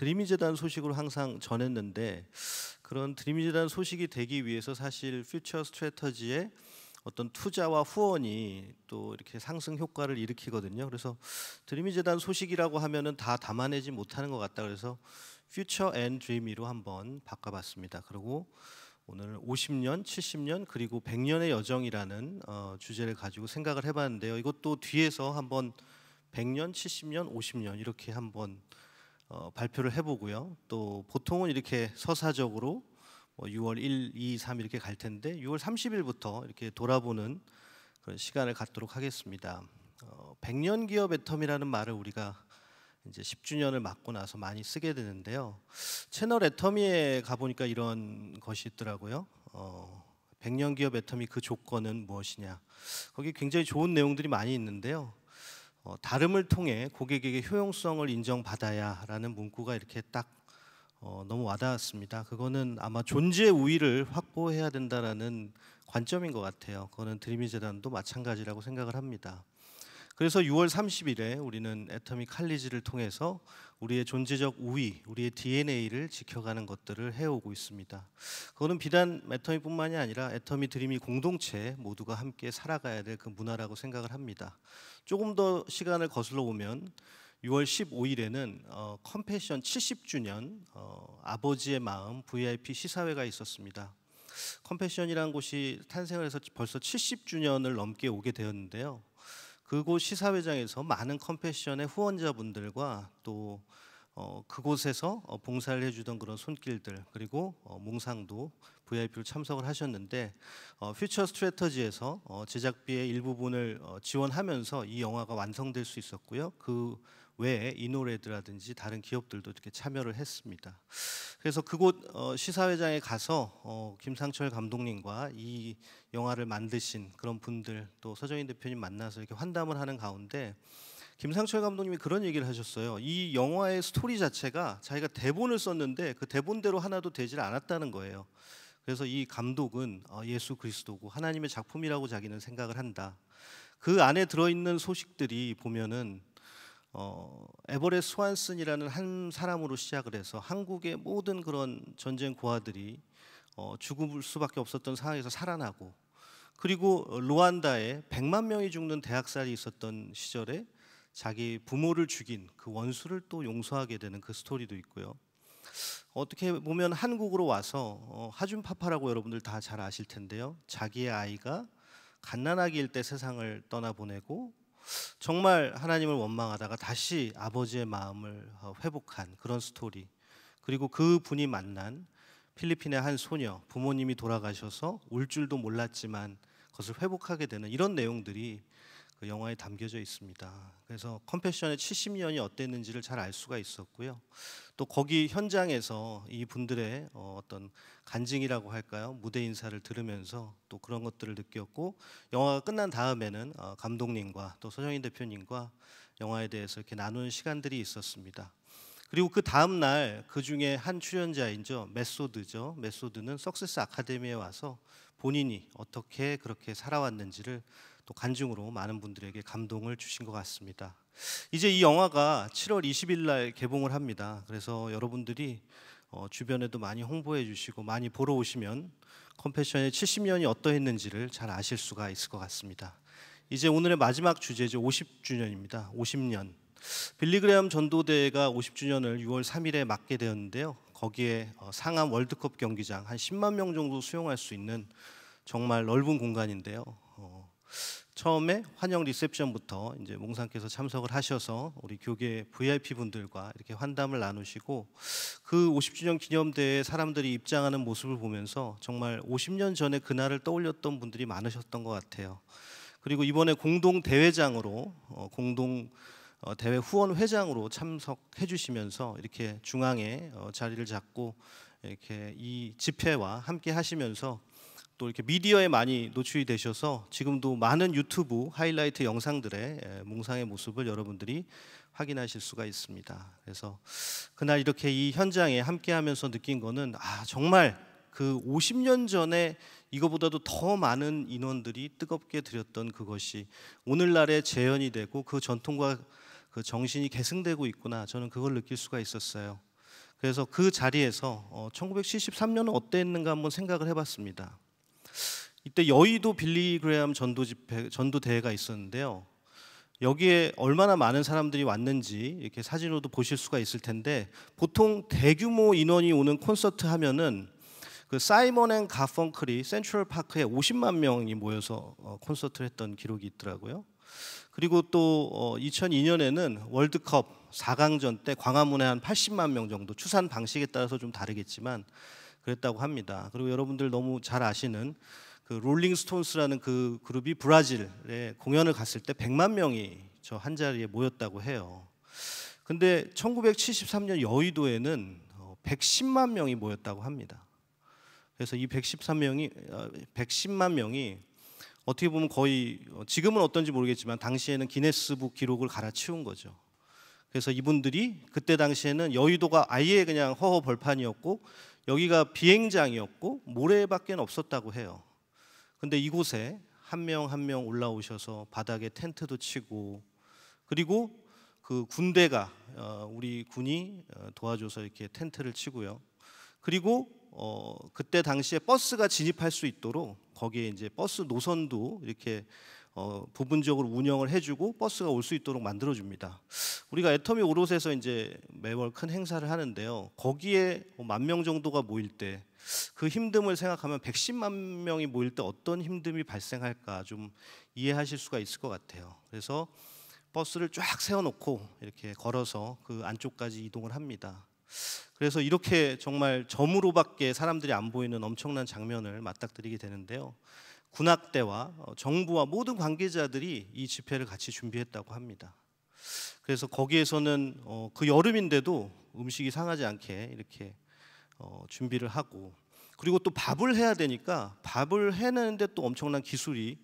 드림이 재단 소식으로 항상 전했는데 그런 드림이 재단 소식이 되기 위해서 사실 퓨처 스트래터지의 어떤 투자와 후원이 또 이렇게 상승 효과를 일으키거든요. 그래서 드림이 재단 소식이라고 하면은 다 담아내지 못하는 것 같다. 그래서 퓨처 앤 드림이로 한번 바꿔봤습니다. 그리고 오늘 50년, 70년 그리고 100년의 여정이라는 주제를 가지고 생각을 해봤는데요. 이것도 뒤에서 한번 100년, 70년, 50년 이렇게 한번 발표를 해보고요. 또 보통은 이렇게 서사적으로 6월 1, 2, 3 이렇게 갈 텐데 6월 30일부터 이렇게 돌아보는 그런 시간을 갖도록 하겠습니다. 100년 기업 애텀이라는 말을 우리가 이제 10주년을 맞고 나서 많이 쓰게 되는데요. 채널 애터미에 가보니까 이런 것이 있더라고요. 100년 기업 애터미 그 조건은 무엇이냐. 거기 굉장히 좋은 내용들이 많이 있는데요. 다름을 통해 고객에게 효용성을 인정받아야라는 문구가 이렇게 딱 너무 와닿았습니다. 그거는 아마 존재 우위를 확보해야 된다라는 관점인 것 같아요. 그거는 드림이 재단도 마찬가지라고 생각을 합니다. 그래서 6월 30일에 우리는 애터미 칼리지를 통해서 우리의 존재적 우위, 우리의 DNA를 지켜가는 것들을 해오고 있습니다. 그거는 비단 애터미뿐만이 아니라 애터미 드림이 공동체 모두가 함께 살아가야 될 그 문화라고 생각을 합니다. 조금 더 시간을 거슬러 보면 6월 15일에는 컴패션 70주년 아버지의 마음 VIP 시사회가 있었습니다. 컴패션이라는 곳이 탄생을 해서 벌써 70주년을 넘게 오게 되었는데요. 그곳 시사회장에서 많은 컴패션의 후원자분들과 또 그곳에서 봉사를 해주던 그런 손길들 그리고 몽상도 VIP로 참석을 하셨는데 퓨처 스트래터지에서 제작비의 일부분을 지원하면서 이 영화가 완성될 수 있었고요. 그 외에 이노레드라든지 다른 기업들도 이렇게 참여를 했습니다. 그래서 그곳 시사회장에 가서 김상철 감독님과 이 영화를 만드신 그런 분들 또 서정인 대표님 만나서 이렇게 환담을 하는 가운데 김상철 감독님이 그런 얘기를 하셨어요. 이 영화의 스토리 자체가 자기가 대본을 썼는데 그 대본대로 하나도 되질 않았다는 거예요. 그래서 이 감독은 예수 그리스도고 하나님의 작품이라고 자기는 생각을 한다. 그 안에 들어있는 소식들이 보면은 에버렛 스완슨이라는 한 사람으로 시작을 해서 한국의 모든 그런 전쟁 고아들이 죽을 수밖에 없었던 상황에서 살아나고 그리고 루안다에 100만 명이 죽는 대학살이 있었던 시절에 자기 부모를 죽인 그 원수를 또 용서하게 되는 그 스토리도 있고요. 어떻게 보면 한국으로 와서 하준파파라고 여러분들 다 잘 아실 텐데요. 자기의 아이가 갓난아기일 때 세상을 떠나보내고 정말 하나님을 원망하다가 다시 아버지의 마음을 회복한 그런 스토리. 그리고 그 분이 만난 필리핀의 한 소녀, 부모님이 돌아가셔서 울 줄도 몰랐지만 그것을 회복하게 되는 이런 내용들이 그 영화에 담겨져 있습니다. 그래서 컴패션의 70년이 어땠는지를 잘 알 수가 있었고요. 또 거기 현장에서 이 분들의 어떤 간증이라고 할까요? 무대 인사를 들으면서 또 그런 것들을 느꼈고 영화가 끝난 다음에는 감독님과 또 서정인 대표님과 영화에 대해서 이렇게 나누는 시간들이 있었습니다. 그리고 그 다음 날 그 중에 한 출연자이죠. 메소드죠. 메소드는 석세스 아카데미에 와서 본인이 어떻게 그렇게 살아왔는지를 또 간증으로 많은 분들에게 감동을 주신 것 같습니다. 이제 이 영화가 7월 20일 날 개봉을 합니다. 그래서 여러분들이 주변에도 많이 홍보해 주시고 많이 보러 오시면 컴패션의 70년이 어떠했는지를 잘 아실 수가 있을 것 같습니다. 이제 오늘의 마지막 주제죠. 50주년입니다. 50년. 빌리그레암 전도대회가 50주년을 6월 3일에 맞게 되었는데요. 거기에 상암 월드컵 경기장 한 10만 명 정도 수용할 수 있는 정말 넓은 공간인데요. 처음에 환영 리셉션부터 이제 몽상께서 참석을 하셔서 우리 교계 VIP 분들과 이렇게 환담을 나누시고 그 50주년 기념대회에 사람들이 입장하는 모습을 보면서 정말 50년 전에 그날을 떠올렸던 분들이 많으셨던 것 같아요. 그리고 이번에 공동 대회장으로 공동 대회 후원 회장으로 참석해 주시면서 이렇게 중앙에 자리를 잡고 이렇게 이 집회와 함께 하시면서 또 이렇게 미디어에 많이 노출이 되셔서 지금도 많은 유튜브 하이라이트 영상들의 몽상의 모습을 여러분들이 확인하실 수가 있습니다. 그래서 그날 이렇게 이 현장에 함께하면서 느낀 거는 정말 그 50년 전에 이거보다도 더 많은 인원들이 뜨겁게 드렸던 그것이 오늘날의 재현이 되고 그 전통과 그 정신이 계승되고 있구나. 저는 그걸 느낄 수가 있었어요. 그래서 그 자리에서 1973년은 어땠는가 한번 생각을 해봤습니다. 이때 여의도 빌리 그레암 전도 대회가 있었는데요. 여기에 얼마나 많은 사람들이 왔는지 이렇게 사진으로도 보실 수가 있을 텐데, 보통 대규모 인원이 오는 콘서트 하면은 그 사이먼 앤 가펑클이 센트럴 파크에 50만 명이 모여서 콘서트를 했던 기록이 있더라고요. 그리고 또 2002년에는 월드컵 4강전 때 광화문에 한 80만 명 정도, 추산 방식에 따라서 좀 다르겠지만 그랬다고 합니다. 그리고 여러분들 너무 잘 아시는 그 롤링스톤스라는 그 그룹이 브라질에 공연을 갔을 때 100만 명이 저 한 자리에 모였다고 해요. 근데 1973년 여의도에는 110만 명이 모였다고 합니다. 그래서 이 110만 명이 어떻게 보면 거의, 지금은 어떤지 모르겠지만 당시에는 기네스북 기록을 갈아치운 거죠. 그래서 이분들이 그때 당시에는 여의도가 아예 그냥 허허 벌판이었고 여기가 비행장이었고 모래밖에 없었다고 해요. 근데 이곳에 한 명 한 명 올라오셔서 바닥에 텐트도 치고, 그리고 그 군대가 우리 군이 도와줘서 이렇게 텐트를 치고요. 그리고 그때 당시에 버스가 진입할 수 있도록 거기에 이제 버스 노선도 이렇게 부분적으로 운영을 해주고 버스가 올 수 있도록 만들어줍니다. 우리가 애터미 오롯에서 이제 매월 큰 행사를 하는데요. 거기에 10,000명 정도가 모일 때 그 힘듦을 생각하면 110만 명이 모일 때 어떤 힘듦이 발생할까 좀 이해하실 수가 있을 것 같아요. 그래서 버스를 쫙 세워놓고 이렇게 걸어서 그 안쪽까지 이동을 합니다. 그래서 이렇게 정말 점으로밖에 사람들이 안 보이는 엄청난 장면을 맞닥뜨리게 되는데요. 군악대와 정부와 모든 관계자들이 이 집회를 같이 준비했다고 합니다. 그래서 거기에서는 그 여름인데도 음식이 상하지 않게 이렇게 준비를 하고, 그리고 또 밥을 해야 되니까 밥을 해내는데 또 엄청난 기술이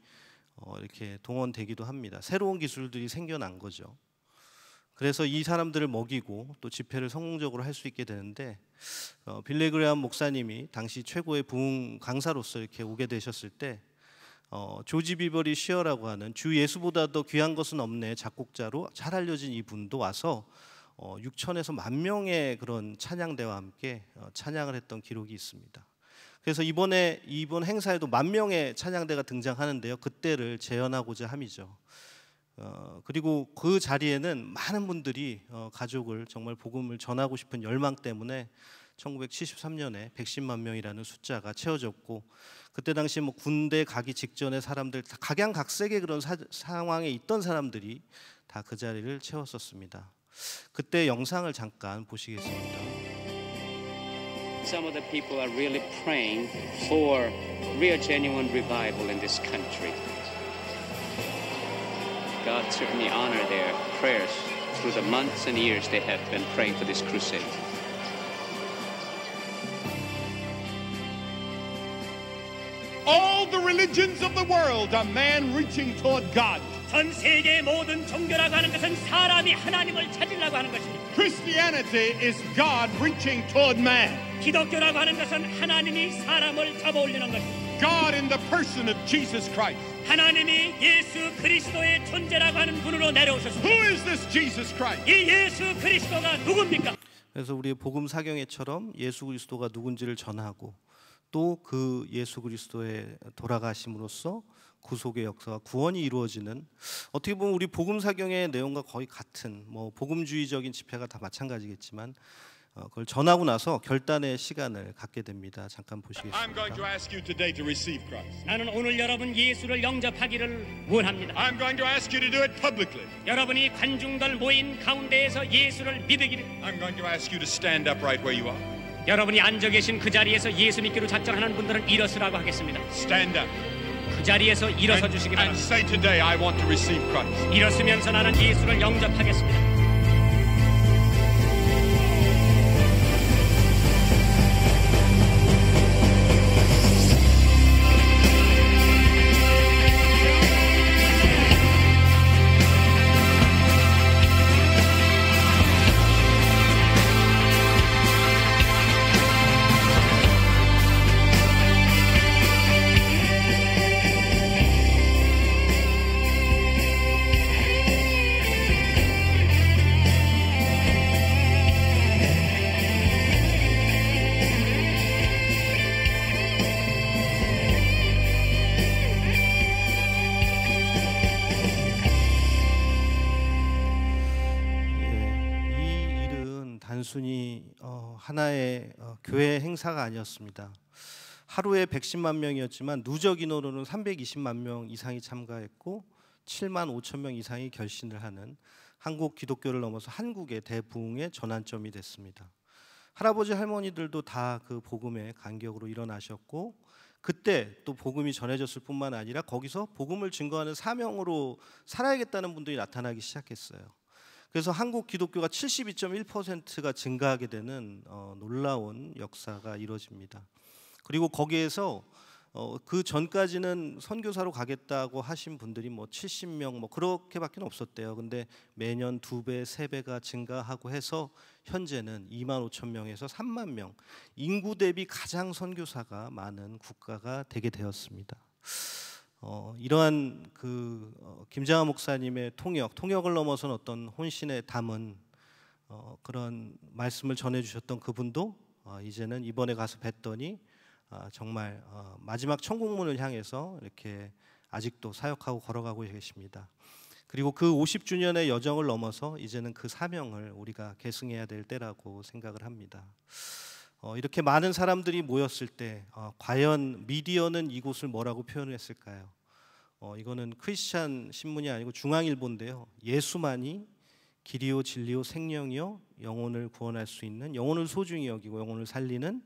이렇게 동원되기도 합니다. 새로운 기술들이 생겨난 거죠. 그래서 이 사람들을 먹이고 또 집회를 성공적으로 할 수 있게 되는데, 빌리 그레암 목사님이 당시 최고의 부흥 강사로서 이렇게 오게 되셨을 때 조지 비버리 시어라고 하는 주 예수보다 더 귀한 것은 없네 작곡자로 잘 알려진 이분도 와서 6천에서 10,000명의 그런 찬양대와 함께 찬양을 했던 기록이 있습니다. 그래서 이번 행사에도 10,000명의 찬양대가 등장하는데요. 그때를 재현하고자 함이죠. 그리고 그 자리에는 많은 분들이 가족을 정말 복음을 전하고 싶은 열망 때문에 1973년에 110만 명이라는 숫자가 채워졌고, 그때 당시 뭐 군대 가기 직전에 사람들 다 각양각색의 그런 상황에 있던 사람들이 다 그 자리를 채웠었습니다. 그때 영상을 잠깐 보시겠습니다. Some of the people are really praying for real genuine revival in this country. God certainly honor their prayers through the months and years they have been praying for this crusade. All the religions of the world are man reaching toward God. 전 세계의 모든 종교라고 하는 것은 사람이 하나님을 찾으려고 하는 것입니다. Christianity is God reaching toward man. 기독교라고 하는 것은 하나님이 사람을 잡아올리는 것입니다. God in the person of Jesus Christ. 하나님이 예수 그리스도의 존재라고 하는 분으로 내려오셨습니다. Who is this Jesus Christ? 이 예수 그리스도가 누굽니까? 그래서 우리의 복음 사경회처럼 예수 그리스도가 누군지를 전하고 또 그 예수 그리스도의 돌아가심으로써 구속의 역사와 구원이 이루어지는, 어떻게 보면 우리 복음 사경의 내용과 거의 같은 뭐 복음주의적인 집회가 다 마찬가지겠지만 그걸 전하고 나서 결단의 시간을 갖게 됩니다. 잠깐 보시겠습니다. I'm going to ask you today to receive Christ. 나는 오늘 여러분 예수를 영접하기를 원합니다. I'm going to ask you to do it publicly. 여러분이 관중들 모인 가운데에서 예수를 믿으기를. I'm going to ask you to stand up right where you are. 여러분이 앉아 계신 그 자리에서 예수 믿기로 작정하는 분들은 일어서라고 하겠습니다. Stand up. 그 자리에서 일어서 주시기 and 바랍니다. say today I want to receive Christ. 일어서면서 나는 예수를 영접하겠습니다. 단순히 하나의 교회 행사가 아니었습니다. 하루에 110만 명이었지만 누적 인원으로는 320만 명 이상이 참가했고 7만 5천 명 이상이 결신을 하는 한국 기독교를 넘어서 한국의 대부흥의 전환점이 됐습니다. 할아버지 할머니들도 다 그 복음의 간격으로 일어나셨고 그때 또 복음이 전해졌을 뿐만 아니라 거기서 복음을 증거하는 사명으로 살아야겠다는 분들이 나타나기 시작했어요. 그래서 한국 기독교가 72.1%가 증가하게 되는 놀라운 역사가 이루어집니다. 그리고 거기에서 그 전까지는 선교사로 가겠다고 하신 분들이 뭐 70명 뭐 그렇게밖에 없었대요. 근데 매년 2배, 3배가 증가하고 해서 현재는 2만 5천 명에서 3만 명, 인구 대비 가장 선교사가 많은 국가가 되게 되었습니다. 이러한 김장하 목사님의 통역을 넘어선 어떤 혼신에 담은 그런 말씀을 전해주셨던 그분도 이제는 이번에 가서 뵀더니 정말 마지막 천국문을 향해서 이렇게 아직도 사역하고 걸어가고 계십니다. 그리고 그 50주년의 여정을 넘어서 이제는 그 사명을 우리가 계승해야 될 때라고 생각을 합니다. 이렇게 많은 사람들이 모였을 때 과연 미디어는 이곳을 뭐라고 표현을 했을까요? 이거는 크리스찬 신문이 아니고 중앙일보인데요. 예수만이 길이요 진리요 생명이요 영혼을 구원할 수 있는, 영혼을 소중히 여기고 영혼을 살리는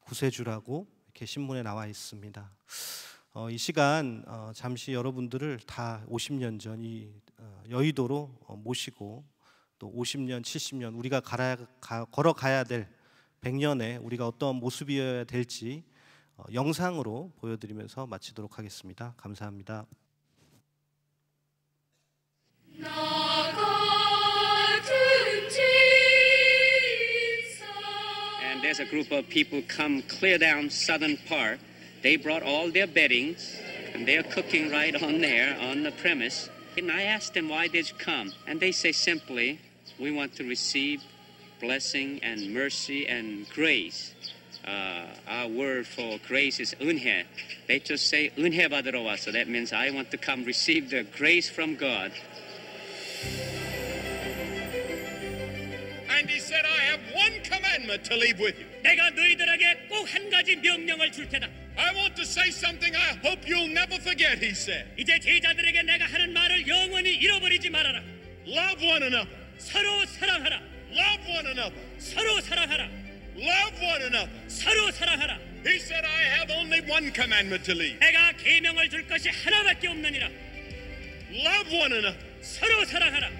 구세주라고 이렇게 신문에 나와 있습니다. 이 시간 잠시 여러분들을 다 50년 전 이 여의도로 모시고 또 50년, 70년 우리가 걸어가야 될 100년에 우리가 어떤 모습이어야 될지 영상으로 보여드리면서 마치도록 하겠습니다. 감사합니다. And there's a group of people come clear down Southern Park. They brought all their beddings, and they're cooking right on there on the premise. And I asked them why they'd come, and they say simply, we want to receive blessing and mercy and grace. Our word for grace is 은혜. They just say 은혜 받으러 왔어. That means I want to come receive the grace from God. And he said, I have one commandment to leave with you. 내가 너희들에게 꼭 한 가지 명령을 줄 테다. I want to say something I hope you'll never forget, he said. 이제 제자들에게 내가 하는 말을 영원히 잃어버리지 말아라. Love one another. 서로 사랑하라. Love one another. 서로 사랑하라. Love one another. 서로 사랑하라. He said, I have only one commandment to leave. 내가 계명을 줄 것이 하나밖에 없느니라. Love one another. 서로 사랑하라.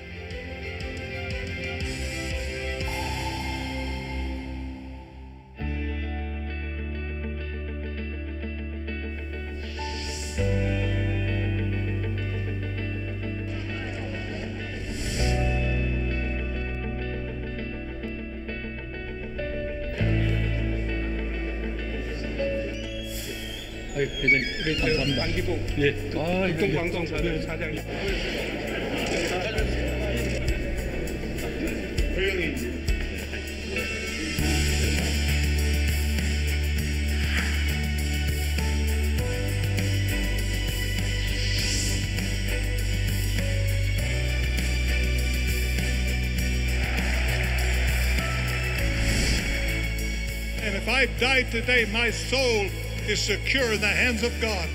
회장님, 감사합니다. 안기봉 극동방송사들 사장님. 조용히. And if I died today, my soul is secure in the hands of God.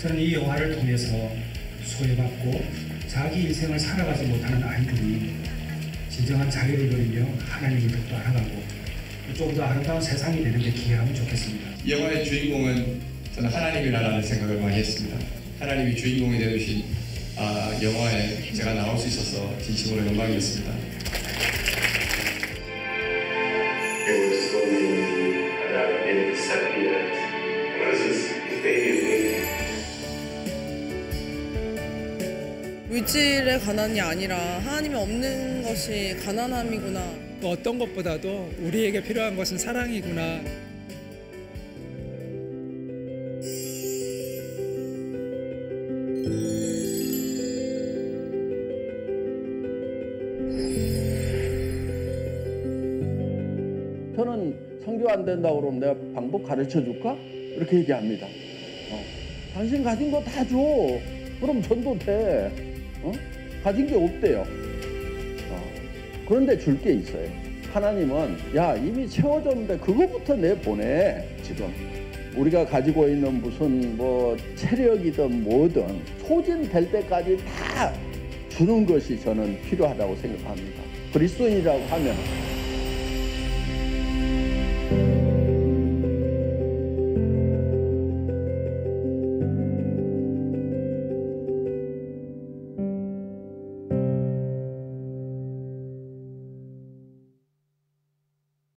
저는 이 영화를 통해서 소외받고 자기 인생을 살아가지 못하는 아이들이 진정한 자유를 누리며 하나님을 더 알아가고 좀 더 아름다운 세상이 되는 데 기여하면 좋겠습니다. 영화의 주인공은 저는 하나님이라는 생각을 많이 했습니다. 하나님이 주인공이 되듯이 영화에 제가 나올 수 있어서 진심으로 영광이었습니다. 물질의 가난이 아니라 하나님이 없는 것이 가난함이구나. 어떤 것보다도 우리에게 필요한 것은 사랑이구나. 저는 선교 안 된다고 그러면 내가 방법 가르쳐 줄까? 이렇게 얘기합니다. 당신 가진 거 다 줘. 그럼 전도 돼. 가진 게 없대요. 그런데 줄 게 있어요. 하나님은 야 이미 채워줬는데 그거부터 내보내. 지금 우리가 가지고 있는 무슨 뭐 체력이든 뭐든 소진될 때까지 다 주는 것이 저는 필요하다고 생각합니다. 그리스도인이라고 하면